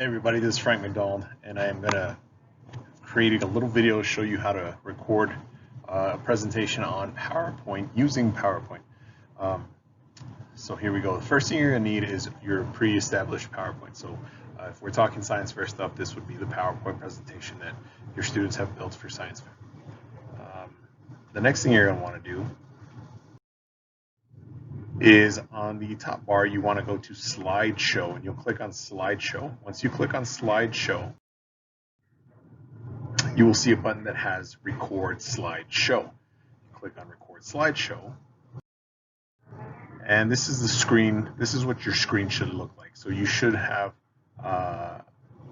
Hey everybody, this is Frank McDonald, and I am going to create a little video to show you how to record a presentation on PowerPoint using PowerPoint. So here we go. The first thing you're going to need is your pre-established PowerPoint. So if we're talking science fair stuff, this would be the PowerPoint presentation that your students have built for science fair. The next thing you're going to want to do is on the top bar, you want to go to slideshow, and you'll click on slideshow. Once you click on slideshow, you will see a button that has record slideshow. Click on record slideshow, and this is the screen. This is what your screen should look like. So you should have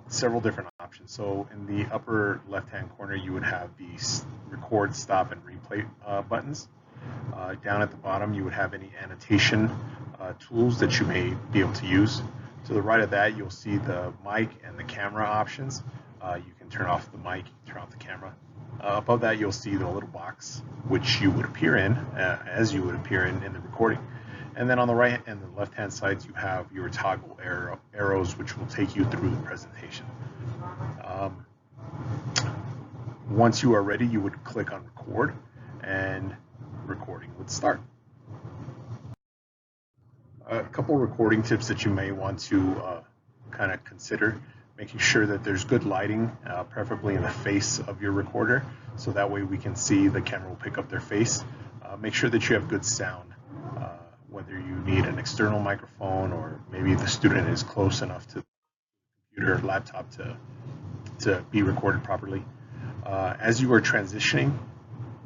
several different options. So in the upper left hand corner, you would have the record, stop, and replay buttons. Down at the bottom, you would have any annotation tools that you may be able to use. To the right of that, you'll see the mic and the camera options. You can turn off the mic, turn off the camera. Above that, you'll see the little box which you would appear in, as you would appear in the recording. And then on the right and the left hand sides, you have your toggle arrows which will take you through the presentation. Once you are ready, you would click on record, and recording would start. A couple recording tips that you may want to kind of consider: making sure that there's good lighting, preferably in the face of your recorder, so that way we can see the camera will pick up their face. Make sure that you have good sound, whether you need an external microphone or maybe the student is close enough to the computer or laptop to be recorded properly. As you are transitioning,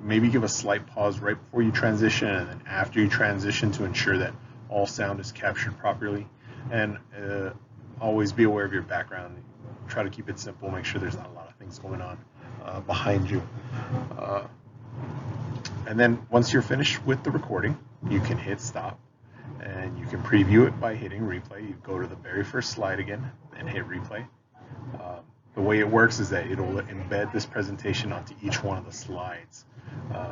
maybe give a slight pause right before you transition and then after you transition to ensure that all sound is captured properly. And always be aware of your background. Try to keep it simple. Make sure there's not a lot of things going on behind you. And then once you're finished with the recording, you can hit stop, and you can preview it by hitting replay. You go to the very first slide again and hit replay. The way it works is that it'll embed this presentation onto each one of the slides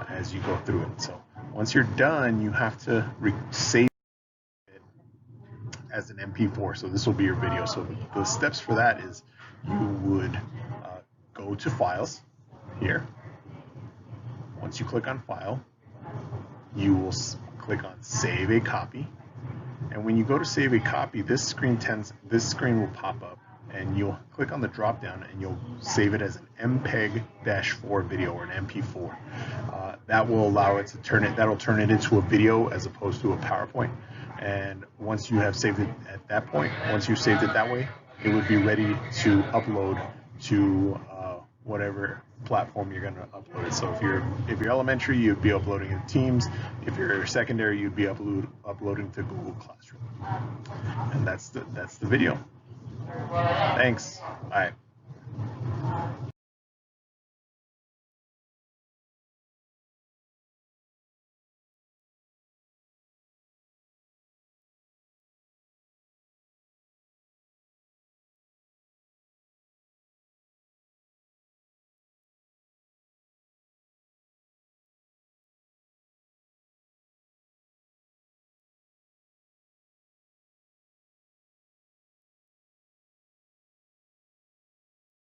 as you go through it. So once you're done, you have to save it as an MP4. So this will be your video. So the steps for that is you would go to Files here. Once you click on File, you will click on Save a Copy. And when you go to Save a Copy, this screen will pop up, and you'll click on the drop down and you'll save it as an MPEG-4 video or an MP4. That will allow it to that'll turn it into a video as opposed to a PowerPoint. And once you have saved it at that point, once you've saved it that way, it would be ready to upload to whatever platform you're going to upload it. So if you're elementary, you'd be uploading it to Teams. If you're secondary, you'd be uploading to Google Classroom. And that's the video. Thanks. Bye.